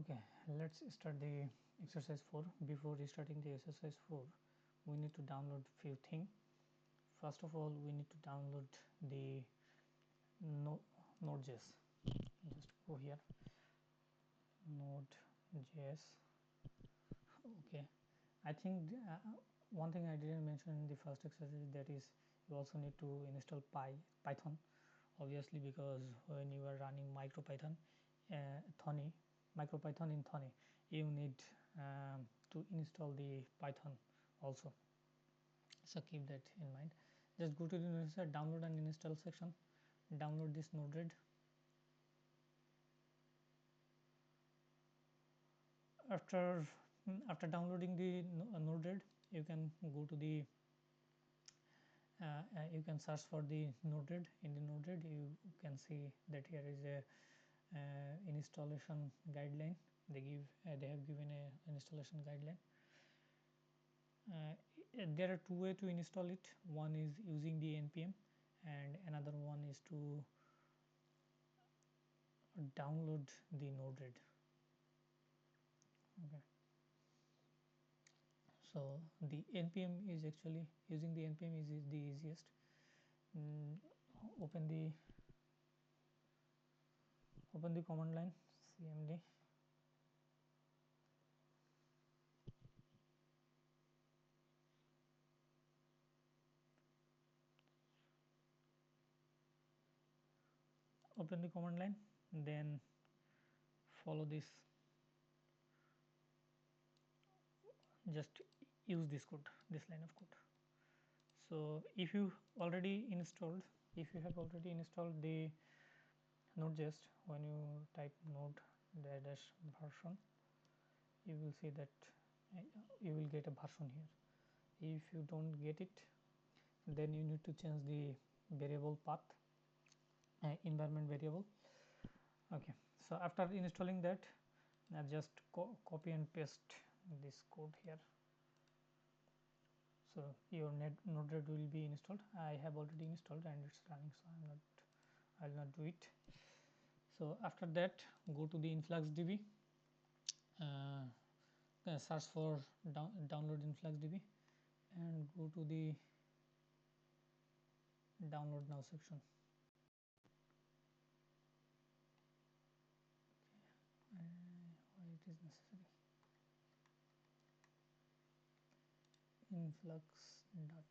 Okay, let's start the exercise 4. Before restarting the exercise 4, we need to download few things. First of all, we need to download the Node.js. Just go here, Node.js. Okay, I think one thing I didn't mention in the first exercise, that is you also need to install Python, obviously, because when you are running MicroPython, MicroPython in Thonny, you need to install the Python also. So keep that in mind. Just go to the download and install section, download this Node-RED. After downloading the Node-RED, you can go to the you can search for the Node-RED. In the Node-RED, you can see that here is a installation guideline. They have given a installation guideline. There are two ways to install it. One is using the npm, and another one is to download the Node-RED. Okay. So the npm is actually, using the npm is the easiest. Open the command line cmd open the command line, then follow this, just use this code, this line of code. So if you have already installed the Node.js, when you type node dash version, you will see that you will get a version here. If you don't get it, then you need to change the variable path, environment variable. Okay, so after installing that, just copy and paste this code here. So your Node-RED will be installed. I have already installed and it's running, so I will not do it. So after that, go to the InfluxDB, search for download InfluxDB, and go to the download now section. Why it is necessary? Influx data.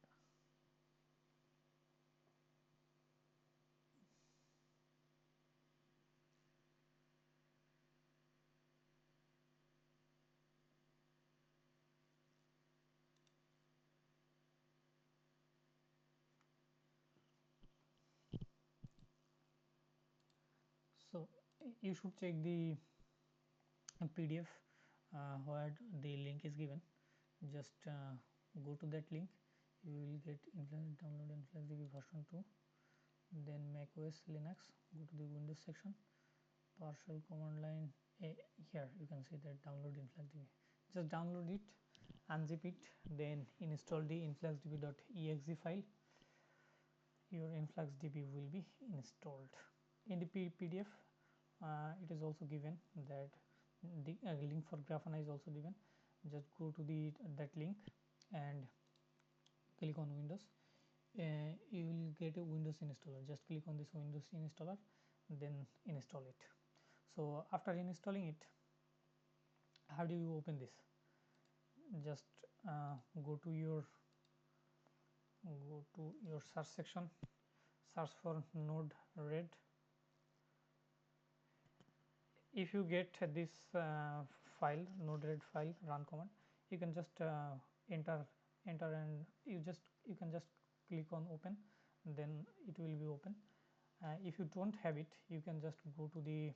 So you should check the PDF where the link is given. Just go to that link. You will get download InfluxDB version 2. Then macOS Linux. Go to the Windows section. Partial command line. Here you can see that download InfluxDB. Just download it, unzip it, then install the influxdb.exe file. Your InfluxDB will be installed. In the PDF, it is also given that the link for Grafana is also given. Just go to that link and click on Windows. You will get a Windows installer. Just click on this Windows installer, then install it. So after installing it, how do you open this? Just go to your search section, search for Node-RED. If you get this file, Node-RED file, run command, you can just enter, and you can just click on open, then it will be open. If you don't have it, you can just go to the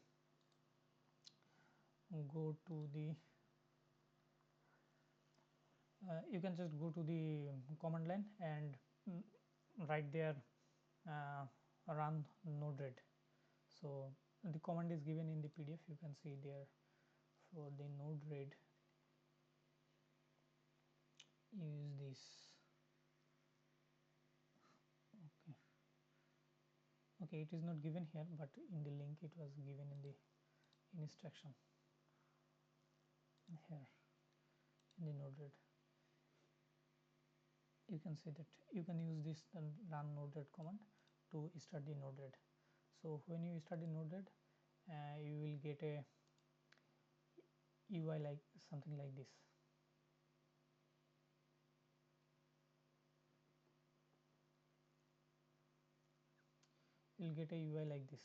you can just go to the command line and write there run Node-RED. So the command is given in the PDF. You can see there for the Node-RED. Use this. Okay, it is not given here, but in the link it was given in the instruction. here in the Node-RED. You can see that you can use this run Node-RED command to start the Node-RED. So when you start the Node-RED, you will get a UI like something like this. You will get a UI like this.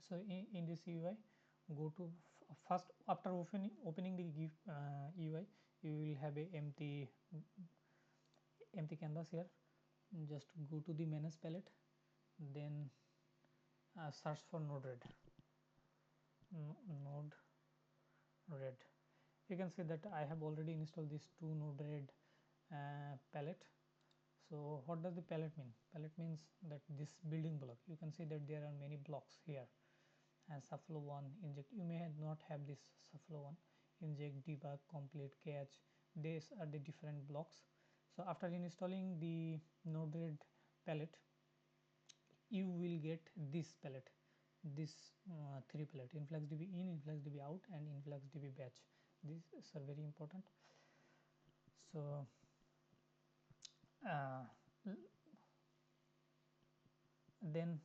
So in this UI, go to first after opening the UI, you will have a empty canvas here. Just go to the manage palette, then search for Node-RED. Node-RED. You can see that I have already installed this two Node-RED palette. So what does the palette mean? Palette means that this building block, you can see that there are many blocks here. Shuffle 1, inject, you may not have this shuffle 1, inject, debug, complete, catch. These are the different blocks. So after installing the Node-RED palette, you will get this palette, this three palette: InfluxDB in, InfluxDB out, and InfluxDB batch. These are very important. So then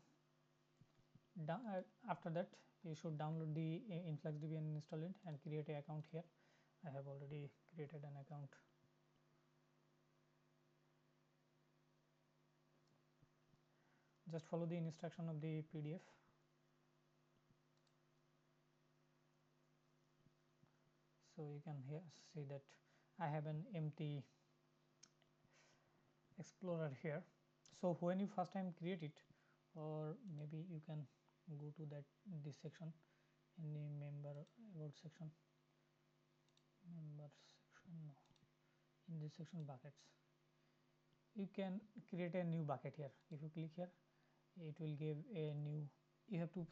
after that you should download the InfluxDB and install it and create an account here. I have already created an account. Just follow the instruction of the PDF. So you can here see that I have an empty Explorer here. So when you first time create it, or maybe you can go to this section in the member about section, no, in this section buckets, you can create a new bucket here. If you click here, it will give a new, you have to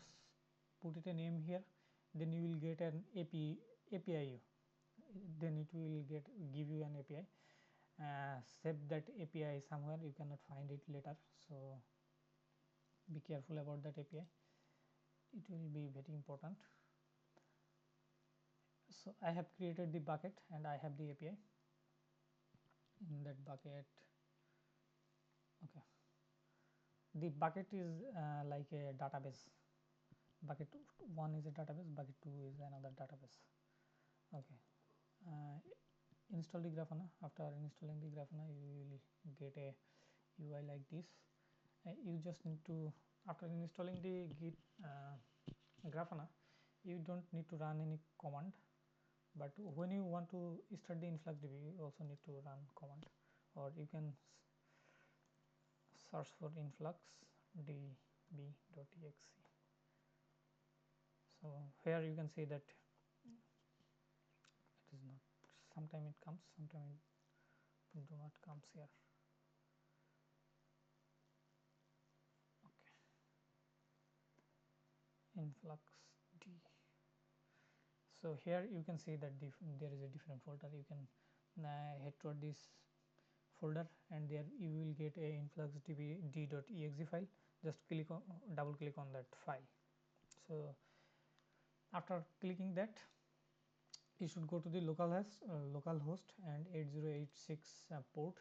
put it a name here, then you will get an API, then it will give you an API. Save that API somewhere, you cannot find it later, so be careful about that API, it will be very important. So I have created the bucket and I have the API in that bucket. Okay, the bucket is like a database. Bucket 1 is a database, bucket 2 is another database. Okay, install the Grafana. After installing the Grafana, you will get a UI like this. You just need to, after installing the Git Grafana, you don't need to run any command, but when you want to start the InfluxDB, you also need to run command, or you can search for influxdb.exe. So here you can see that it is not, sometime it comes, sometime it do not comes here. Okay, InfluxD. So here you can see that there is a different folder. You can head toward this folder and there you will get a influxdb.exe file. Just click on, double click on that file. So after clicking that, you should go to the localhost and 8086 port.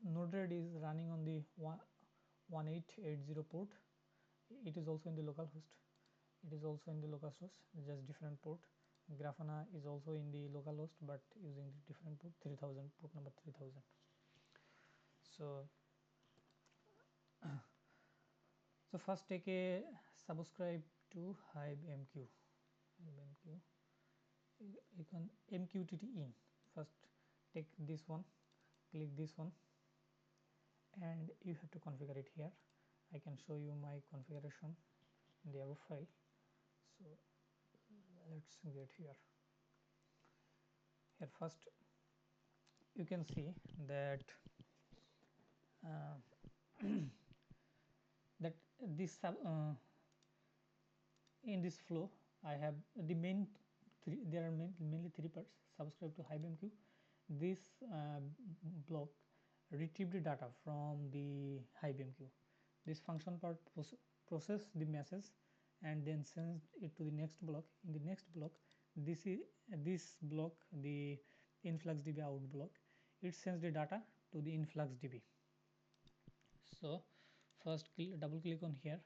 Node-RED is running on the 1880 port. It is also in the localhost. It is also in the localhost, just different port. Grafana is also in the localhost, but using the different port, 3000, port number 3000. So so first take a subscribe to HiveMQ. You can MQTT in. First take this one, click this one, and you have to configure it here. I can show you my configuration in the above file. So let's get here. Here first you can see that that this in this flow I have the main three, there are mainly three parts: subscribe to HiveMQ. This block retrieve the data from the HiveMQ. This function part process the message and then sends it to the next block. In the next block, this block, the InfluxDB out block, it sends the data to the InfluxDB. So first double click on here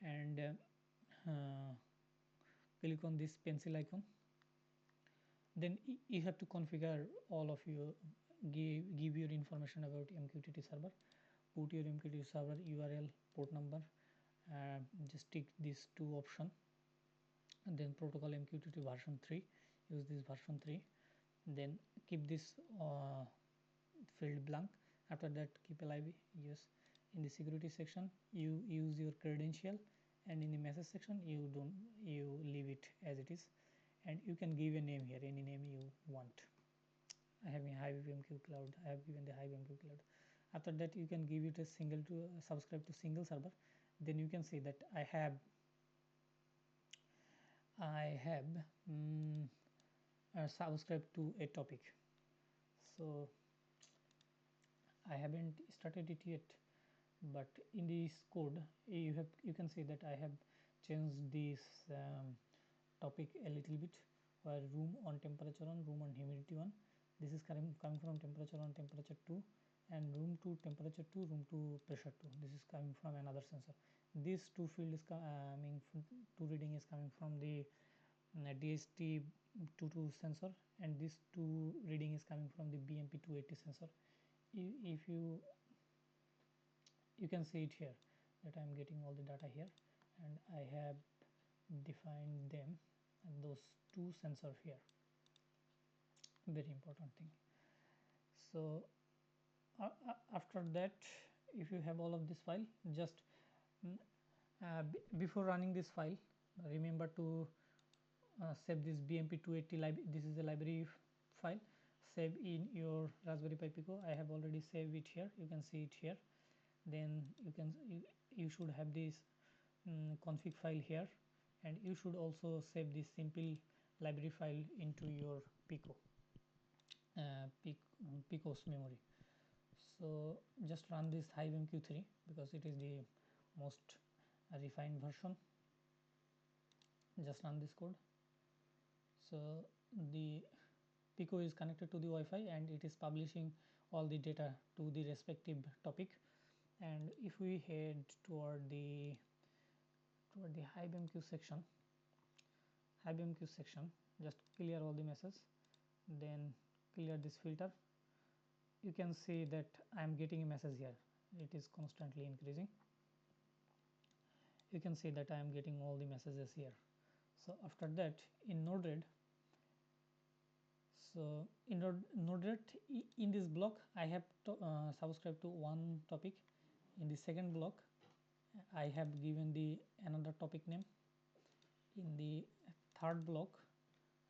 and click on this pencil icon. Then you have to configure all of your give your information about MQTT server, put your MQTT server URL, port number, just tick these two options, and then protocol MQTT version 3, use this version 3, then keep this field blank. After that keep alive, yes. In the security section you use your credential, and in the message section you leave it as it is, and you can give a name here, any name you want. I have a HiveMQ cloud, I have given the HiveMQ cloud. After that you can give it a single to subscribe to single server. Then you can see that I have subscribed to a topic. So I haven't started it yet, but in this code you can see that I have changed this topic a little bit, where room on temperature 1, room on humidity 1, this is coming from temperature 1, temperature 2, and room 2 temperature 2, room 2 pressure 2, this is coming from another sensor. This two field is two reading is coming from the DHT22 sensor, and this two reading is coming from the BMP280 sensor. If you can see it here that I am getting all the data here, and I have defined them and those two sensors here, very important thing. So after that, if you have all of this file, just before running this file, remember to save this BMP280 library. This is a library file, save in your Raspberry Pi Pico. I have already saved it here, you can see it here. Then you should have this config file here, and you should also save this simple library file into your Pico's memory. So just run this HiveMQ3 because it is the most refined version. Just run this code. So the Pico is connected to the Wi-Fi and it is publishing all the data to the respective topic. And if we head toward the HiveMQ section, just clear all the messages, then clear this filter. You can see that I am getting a message here, it is constantly increasing. You can see that I am getting all the messages here. So after that, in Node-RED, in this block I have subscribed to one topic. In the second block I have given the another topic name. In the third block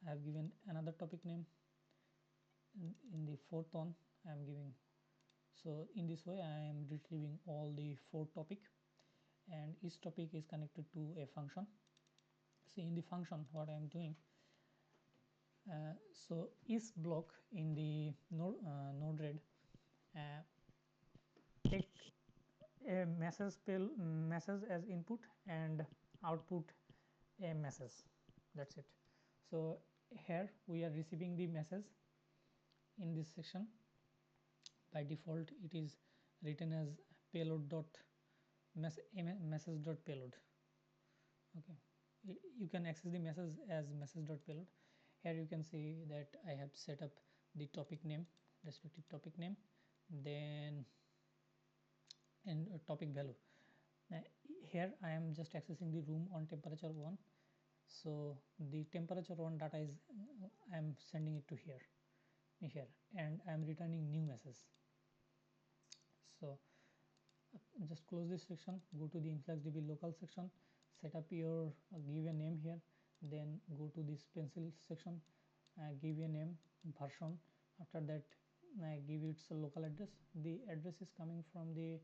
I have given another topic name. In the fourth one I am giving. So in this way I am retrieving all the 4 topic, and each topic is connected to a function. See, in the function what I am doing, so each block in the Node-RED take a message as input and output a message, that's it. So here we are receiving the message in this section. By default it is written as message.payload. Okay, you can access the message as message.payload. Here you can see that I have set up the topic name, respective topic name, then and topic value. Here I am just accessing the room on temperature 1, so the temperature 1 data is I am sending it to here, and I am returning new message. So just close this section, go to the InfluxDB local section, set up your give a name here, then go to this pencil section, give a name, version. After that give its local address. The address is coming from the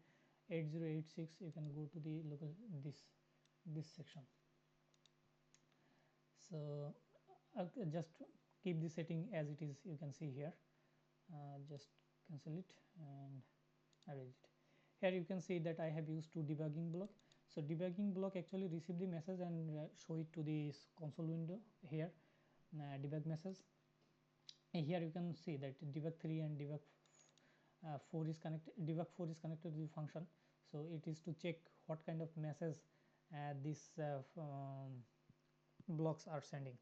8086. You can go to the local this section. So just keep the setting as it is, you can see here. Just cancel it and erase it. Here you can see that I have used 2 debugging block. So debugging block actually receive the message and show it to the console window here. debug message. Here you can see that debug 3 and debug 4 is connected. Debug 4 is connected to the function, so it is to check what kind of message these blocks are sending.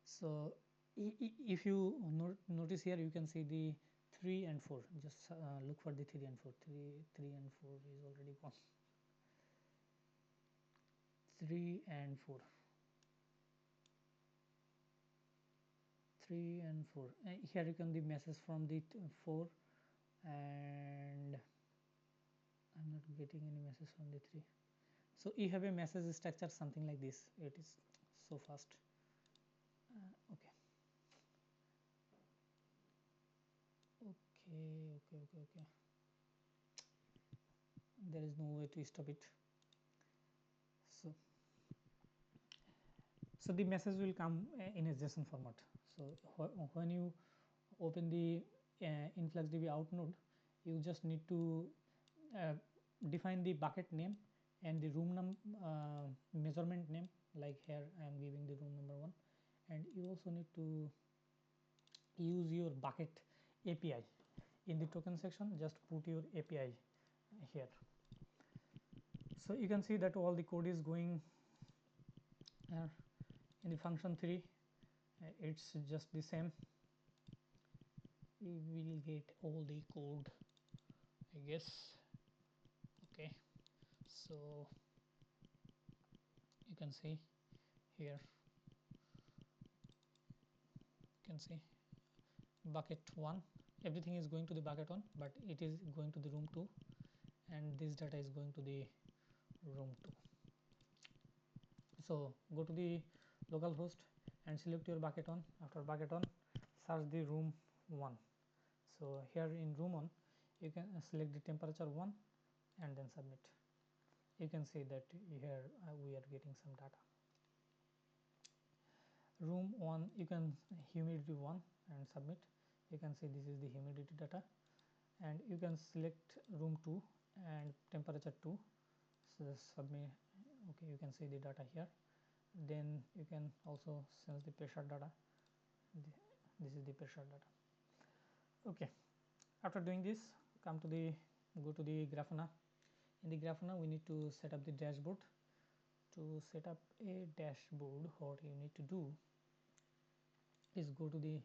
So if you notice here, you can see the 3 and 4. Just look for the 3 and 4. 3 and 4 is already gone. 3 and 4. 3 and 4. Here you can the message from the 4, and I'm not getting any message from the 3. So you have a message structure something like this. It is so fast. Okay. Okay. There is no way to stop it. So the message will come in a JSON format. So when you open the InfluxDB out node, you just need to define the bucket name and the room measurement name. Like here I am giving the room number 1, and you also need to use your bucket API in the token section. Just put your API here. So you can see that all the code is going in the function 3. It's just the same. We will get all the code, I guess. Okay, so you can see here, you can see bucket 1, everything is going to the bucket 1, but it is going to the room 2, and this data is going to the room 2. So go to the localhost and select your bucket 1. After bucket 1, search the room 1. So here in room 1, you can select the temperature 1 and then submit. You can see that here we are getting some data. Room 1, you can humidity 1 and submit. You can see this is the humidity data, and you can select room 2 and temperature 2. So submit. Okay, you can see the data here. Then you can also sense the pressure data. This is the pressure data. Okay, after doing this, go to the Grafana. In the Grafana, we need to set up the dashboard. To set up a dashboard, what you need to do is go to the,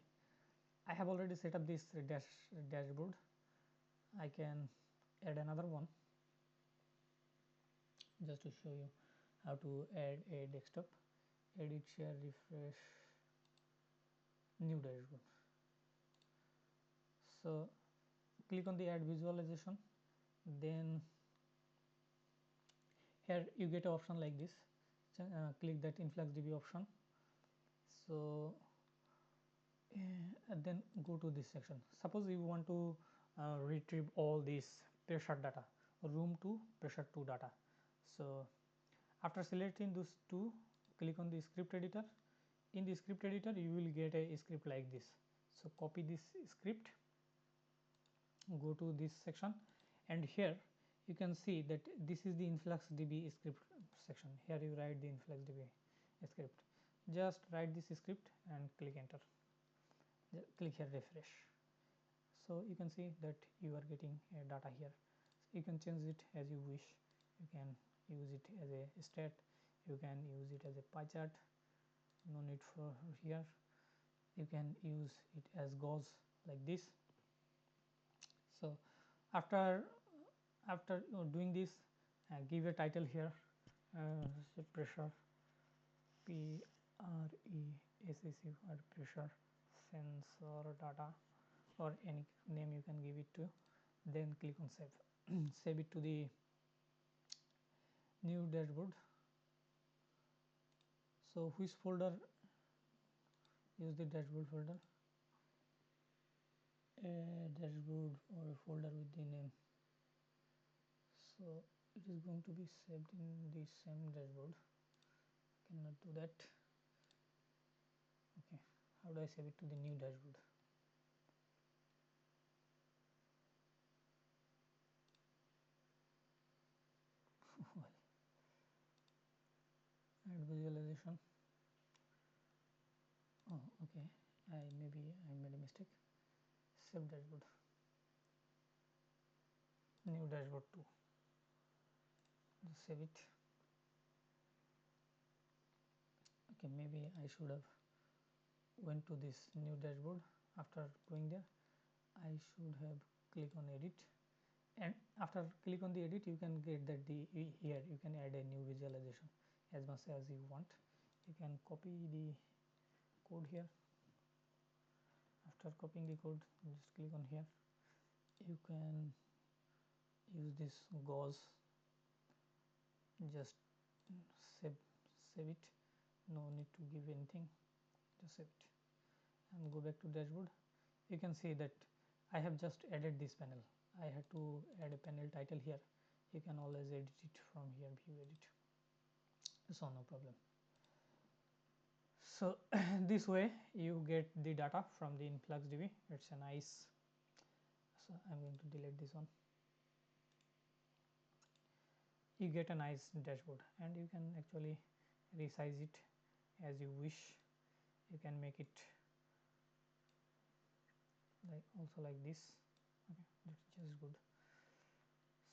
I have already set up this dashboard. I can add another one just to show you how to add a desktop. Edit, share, refresh, new dashboard. So click on the add visualization, then here you get an option like this. Click that InfluxDB option. So then go to this section. Suppose you want to retrieve all this pressure data, room 2, pressure 2 data. So after selecting those two, click on the script editor. In the script editor, you will get a script like this. So copy this script, go to this section, and here you can see that this is the InfluxDB script section. Here you write the InfluxDB script. Just write this script and click enter. Click here refresh. So you can see that you are getting data here. You can change it as you wish. You can use it as a stat, you can use it as a pie chart, no need for here. You can use it as gauze like this. So after doing this, give a title here, pressure, pressure sensor data, or any name you can give it to. Then click on save. Save it to the new dashboard. So which folder? Use the dashboard folder, a dashboard or a folder with the name. So it is going to be saved in the same dashboard. Cannot do that. Okay, how do I save it to the new dashboard? Add visualization. maybe I made a mistake. Save dashboard, new dashboard 2. Just save it. Okay, maybe I should have went to this new dashboard. After going there, I should have click on edit, and after click on the edit, you can get that here you can add a new visualization as much as you want. You can copy the code here. After copying the code, just click on here. You can use this gauze, just save it, no need to give anything, just save it and go back to dashboard. You can see that I have just added this panel. I had to add a panel title here. You can always edit it from here, view edit, so no problem. So this way you get the data from the InfluxDB. It's a nice, so I'm going to delete this one. You get a nice dashboard, and you can actually resize it as you wish. You can make it like also like this. Okay, that's just good.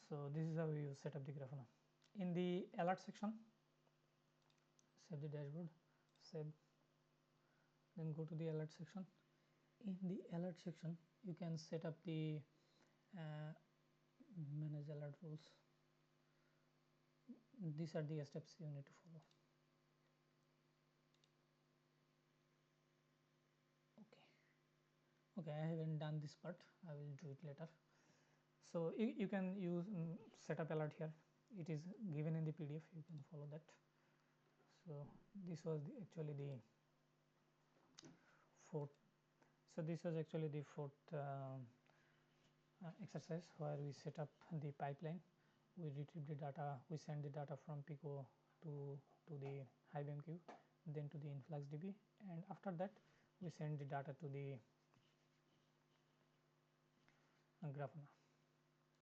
So this is how you set up the Grafana. In the alert section, save the dashboard, save, then go to the alert section. In the alert section, you can set up the manage alert rules. These are the steps you need to follow. Okay, I haven't done this part. I will do it later. So you can use setup alert here. It is given in the PDF. You can follow that. So this was actually the fourth. So this was actually the fourth exercise where we set up the pipeline. We retrieve the data. We send the data from Pico to the HiveMQ, then to the InfluxDB, and after that we send the data to the Grafana.